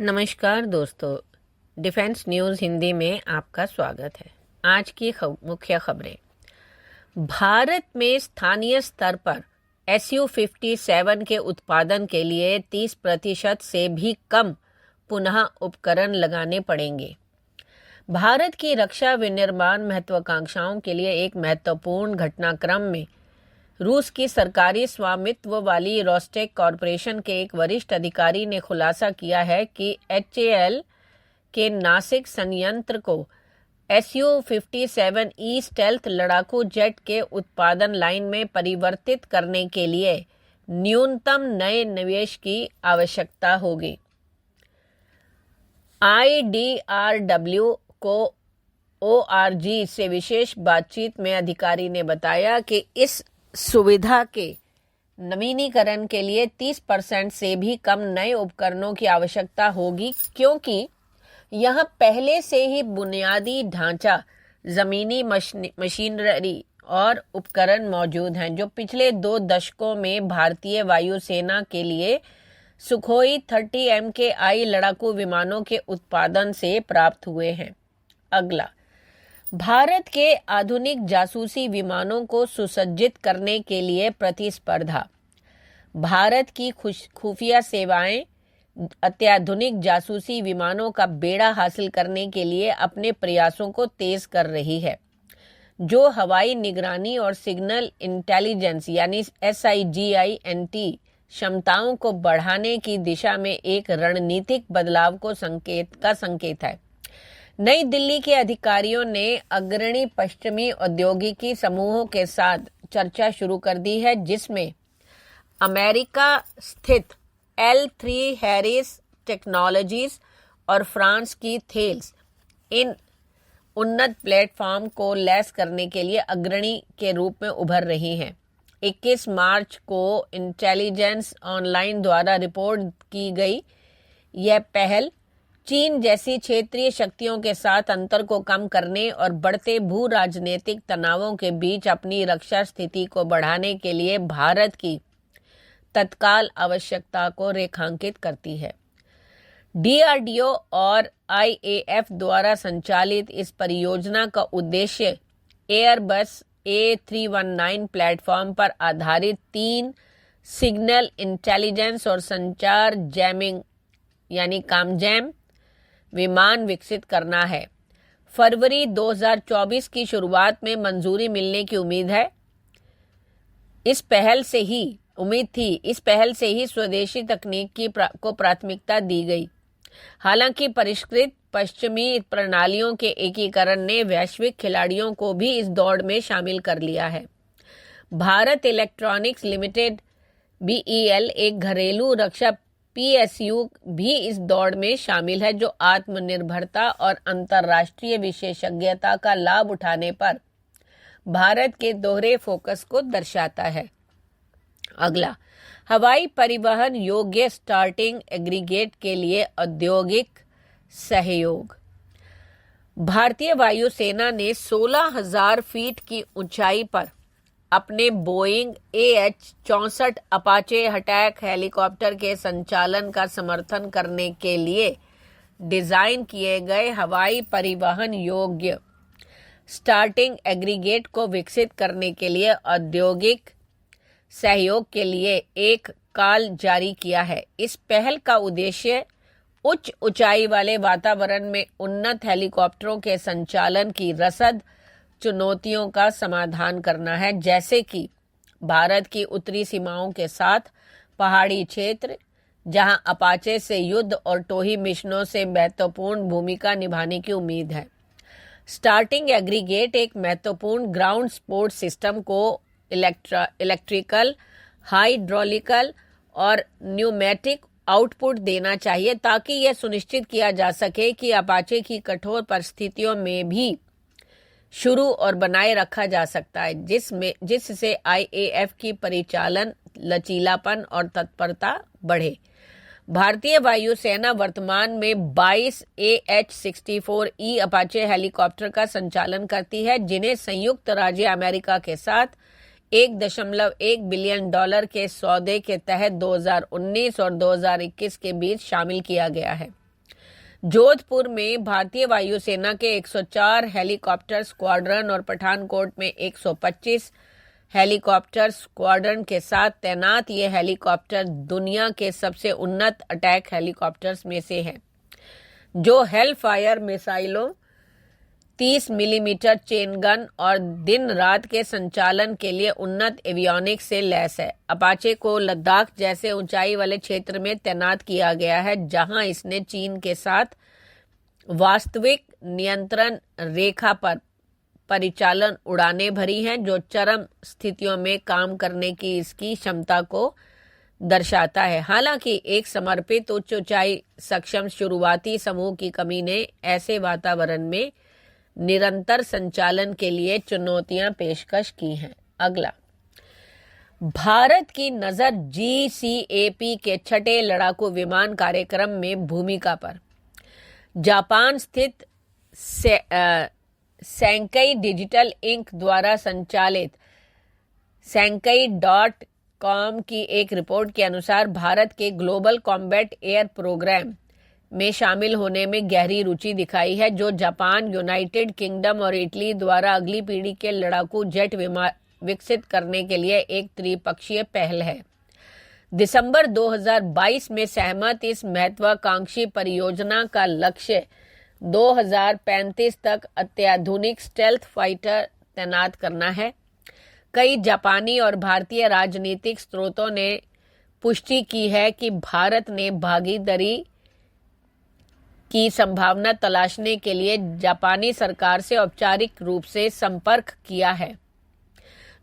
नमस्कार दोस्तों, defence news Hindi में आपका स्वागत है। आज की मुख्य खबरें। भारत में स्थानीय स्तर पर Su-57 के उत्पादन के लिए 30% से भी कम पुनः उपकरण लगाने पड़ेंगे। भारत की रक्षा विनिर्माण महत्वाकांक्षाओं के लिए एक महत्वपूर्ण घटनाक्रम में रूस की सरकारी स्वामित्व वाली रोस्टेक कॉरपोरेशन के एक वरिष्ठ अधिकारी ने खुलासा किया है कि HAL के नासिक संयंत्र को Su-57E स्टेल्थ लड़ाकू जेट के उत्पादन लाइन में परिवर्तित करने के लिए न्यूनतम नए निवेश की आवश्यकता होगी। IDRW को ORG से विशेष बातचीत में अधिकारी ने बताया कि इस सुविधा के नवीनीकरण के लिए 30% से भी कम नए उपकरणों की आवश्यकता होगी, क्योंकि यह पहले से ही बुनियादी ढांचा, जमीनी मशीनरी और उपकरण मौजूद हैं जो पिछले 2 दशकों में भारतीय वायुसेना के लिए सुखोई 30 MKI लड़ाकू विमानों के उत्पादन से प्राप्त हुए हैं। अगला, भारत के आधुनिक जासूसी विमानों को सुसज्जित करने के लिए प्रतिस्पर्धा। भारत की खुफिया सेवाएं अत्याधुनिक जासूसी विमानों का बेड़ा हासिल करने के लिए अपने प्रयासों को तेज कर रही है, जो हवाई निगरानी और सिग्नल इंटेलिजेंस यानी SIGINT क्षमताओं को बढ़ाने की दिशा में एक रणनीतिक बदलाव को संकेत है। नई दिल्ली के अधिकारियों ने अग्रणी पश्चिमी औद्योगिकी समूहों के साथ चर्चा शुरू कर दी है, जिसमें अमेरिका स्थित L3 हैरिस टेक्नोलॉजीज और फ्रांस की थेल्स इन उन्नत प्लेटफॉर्म को लैस करने के लिए अग्रणी के रूप में उभर रही हैं। 21 मार्च को इंटेलिजेंस ऑनलाइन द्वारा रिपोर्ट की गई यह पहल चीन जैसी क्षेत्रीय शक्तियों के साथ अंतर को कम करने और बढ़ते भू राजनीतिक तनावों के बीच अपनी रक्षा स्थिति को बढ़ाने के लिए भारत की तत्काल आवश्यकता को रेखांकित करती है। DRDO और IAF द्वारा संचालित इस परियोजना का उद्देश्य एयरबस A319 प्लेटफॉर्म पर आधारित 3 सिग्नल इंटेलिजेंस और संचार जैमिंग यानी कामजैम विमान विकसित करना है। फरवरी 2024 की शुरुआत में मंजूरी मिलने की उम्मीद थी। इस पहल से ही स्वदेशी तकनीक को प्राथमिकता दी गई। हालांकि परिष्कृत पश्चिमी प्रणालियों के एकीकरण ने वैश्विक खिलाड़ियों को भी इस दौड़ में शामिल कर लिया है। भारत इलेक्ट्रॉनिक्स लिमिटेड BEL, एक घरेलू रक्षा PSU भी इस दौड़ में शामिल है, जो आत्मनिर्भरता और अंतर्राष्ट्रीय विशेषज्ञता का लाभ उठाने पर भारत के दोहरे फोकस को दर्शाता है। अगला, हवाई परिवहन योग्य स्टार्टिंग एग्रीगेट के लिए औद्योगिक सहयोग। भारतीय वायुसेना ने 16,000 फीट की ऊंचाई पर अपने Boeing AH-64 Apache attack helicopter के संचालन का समर्थन करने के लिए डिजाइन किए गए हवाई परिवहन योग्य स्टार्टिंग एग्रीगेट को विकसित करने के लिए औद्योगिक सहयोग के लिए एक कॉल जारी किया है। इस पहल का उद्देश्य उच्च ऊंचाई वाले वातावरण में उन्नत हेलीकॉप्टरों के संचालन की रसद चुनौतियों का समाधान करना है, जैसे कि भारत की उत्तरी सीमाओं के साथ पहाड़ी क्षेत्र, जहां अपाचे से युद्ध और टोही मिशनों से महत्वपूर्ण भूमिका निभाने की उम्मीद है। स्टार्टिंग एग्रीगेट एक महत्वपूर्ण ग्राउंड सपोर्ट सिस्टम को इलेक्ट्रिकल, हाइड्रोलिकल और न्यूमेटिक आउटपुट देना चाहिए, ताकि यह सुनिश्चित किया जा सके कि अपाचे की कठोर परिस्थितियों में भी शुरू और बनाए रखा जा सकता है, जिससे IAF की परिचालन लचीलापन और तत्परता बढ़े। भारतीय वायुसेना वर्तमान में 22 AH-64E अपाचे हेलीकॉप्टर का संचालन करती है, जिन्हें संयुक्त राज्य अमेरिका के साथ $1.1 बिलियन के सौदे के तहत 2019 और 2021 के बीच शामिल किया गया है। जोधपुर में भारतीय वायुसेना के 104 हेलीकॉप्टर स्क्वाड्रन और पठानकोट में 125 हेलीकॉप्टर स्क्वाड्रन के साथ तैनात ये हेलीकॉप्टर दुनिया के सबसे उन्नत अटैक हेलीकॉप्टर्स में से है, जो हेल फायर मिसाइलों, 30 मिलीमीटर चेन गन और दिन रात के संचालन के लिए उन्नत एवियोनिक्स से लैस है। अपाचे को लद्दाख जैसे ऊंचाई वाले क्षेत्र में तैनात किया गया है, जहां इसने चीन के साथ वास्तविक नियंत्रण रेखा पर परिचालन उड़ानें भरी हैं, जो चरम स्थितियों में काम करने की इसकी क्षमता को दर्शाता है। हालांकि एक समर्पित उच्च ऊंचाई सक्षम शुरुआती समूह की कमी ने ऐसे वातावरण में निरंतर संचालन के लिए चुनौतियां पेशकश की हैं। अगला, भारत की नजर GCAP के छठे लड़ाकू विमान कार्यक्रम में भूमिका पर। जापान स्थित सैंकाई डिजिटल इंक द्वारा संचालित सैंकाई.com की एक रिपोर्ट के अनुसार भारत के ग्लोबल कॉम्बैट एयर प्रोग्राम में शामिल होने में गहरी रुचि दिखाई है, जो जापान, यूनाइटेड किंगडम और इटली द्वारा अगली पीढ़ी के लड़ाकू जेट विमान विकसित करने के लिए एक त्रिपक्षीय पहल है। दिसंबर 2022 में सहमत इस महत्वाकांक्षी परियोजना का लक्ष्य 2035 तक अत्याधुनिक स्टेल्थ फाइटर तैनात करना है। कई जापानी और भारतीय राजनीतिक स्रोतों ने पुष्टि की है कि भारत ने भागीदारी की संभावना तलाशने के लिए जापानी सरकार से औपचारिक रूप से संपर्क किया है,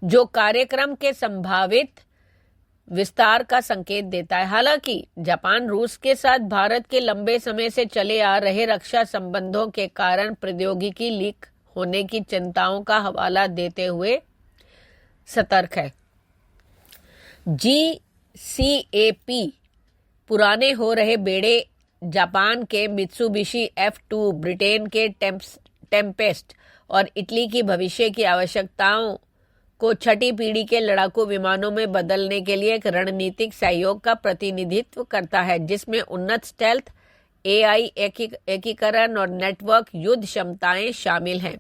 जो कार्यक्रम के संभावित विस्तार का संकेत देता है। हालांकि जापान रूस के साथ भारत के लंबे समय से चले आ रहे रक्षा संबंधों के कारण प्रौद्योगिकी लीक होने की चिंताओं का हवाला देते हुए सतर्क है। GCAP पुराने हो रहे बेड़े जापान के मित्सुबिशी F2, ब्रिटेन के टेम्पेस्ट और इटली की भविष्य की आवश्यकताओं को छठी पीढ़ी के लड़ाकू विमानों में बदलने के लिए एक रणनीतिक सहयोग का प्रतिनिधित्व करता है, जिसमें उन्नत स्टेल्थ, AI एकीकरण और नेटवर्क युद्ध क्षमताएं शामिल हैं।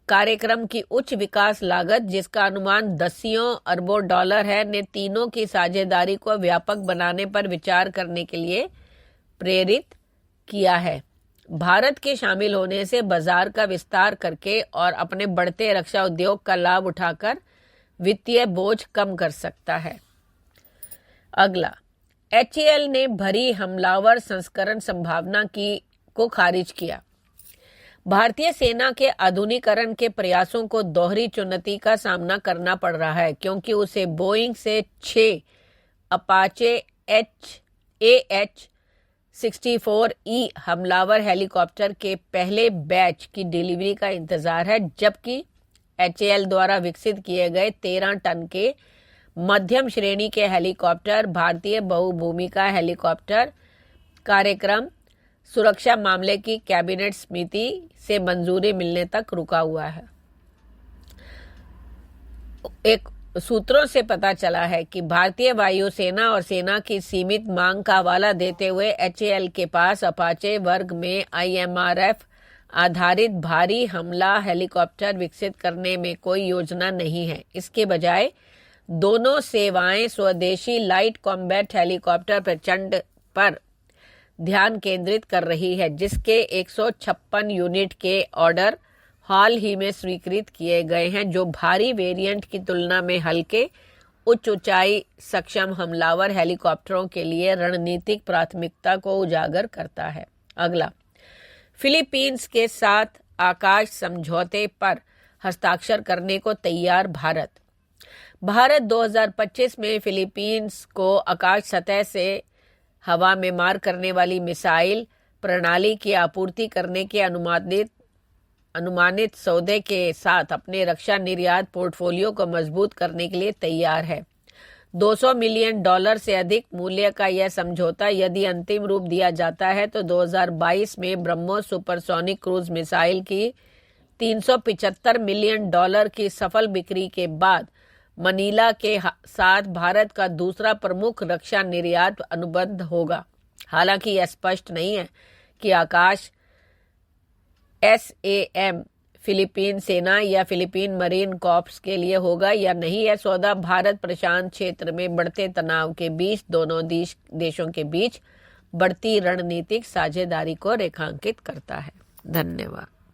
कार्यक्रम की उच्च विकास लागत, जिसका अनुमान दसियों अरबों डॉलर है, ने तीनों की साझेदारी को व्यापक बनाने पर विचार करने के लिए प्रेरित किया है। भारत के शामिल होने से बाजार का विस्तार करके और अपने बढ़ते रक्षा उद्योग का लाभ उठाकर वित्तीय बोझ कम कर सकता है। अगला, HAL ने भरी हमलावर संस्करण संभावना को खारिज किया। भारतीय सेना के आधुनिकीकरण के प्रयासों को दोहरी चुनौती का सामना करना पड़ रहा है, क्योंकि उसे बोइंग से 6 अपाचे AH-64E हमलावर हेलीकॉप्टर के पहले बैच की डिलीवरी का इंतजार है, जबकि HAL द्वारा विकसित किए गए 13 टन के मध्यम श्रेणी के हेलीकॉप्टर भारतीय बहुभूमिका हेलीकॉप्टर कार्यक्रम सुरक्षा मामले की कैबिनेट समिति से मंजूरी मिलने तक रुका हुआ है। एक सूत्रों से पता चला है कि भारतीय वायुसेना और सेना की सीमित मांग का हवाला देते हुए HAL के पास अपाचे वर्ग में IMRF आधारित भारी हमला हेलीकॉप्टर विकसित करने में कोई योजना नहीं है। इसके बजाय दोनों सेवाएं स्वदेशी लाइट कॉम्बैट हेलीकॉप्टर प्रचंड पर ध्यान केंद्रित कर रही है, जिसके 156 यूनिट के ऑर्डर हाल ही में स्वीकृत किए गए हैं, जो भारी वेरिएंट की तुलना में हल्के, उच्च ऊंचाई सक्षम हमलावर हेलीकॉप्टरों के लिए रणनीतिक प्राथमिकता को उजागर करता है। अगला, फिलीपींस के साथ आकाश समझौते पर हस्ताक्षर करने को तैयार भारत। भारत 2025 में फिलीपींस को आकाश सतह से हवा में मार करने वाली मिसाइल प्रणाली की आपूर्ति करने के अनुमानित सौदे के साथ अपने रक्षा निर्यात पोर्टफोलियो को मजबूत करने के लिए तैयार है। $200 मिलियन से अधिक मूल्य का यह समझौता यदि अंतिम रूप दिया जाता है तो 2022 में ब्रह्मोस सुपरसोनिक क्रूज मिसाइल की $375 मिलियन की सफल बिक्री के बाद मनीला के साथ भारत का दूसरा प्रमुख रक्षा निर्यात अनुबंध होगा। हालांकि यह स्पष्ट नहीं है कि आकाश SAM फिलीपीन सेना या फिलीपीन मरीन कॉर्प्स के लिए होगा या नहीं। यह सौदा भारत प्रशांत क्षेत्र में बढ़ते तनाव के बीच दोनों देशों के बीच बढ़ती रणनीतिक साझेदारी को रेखांकित करता है। धन्यवाद।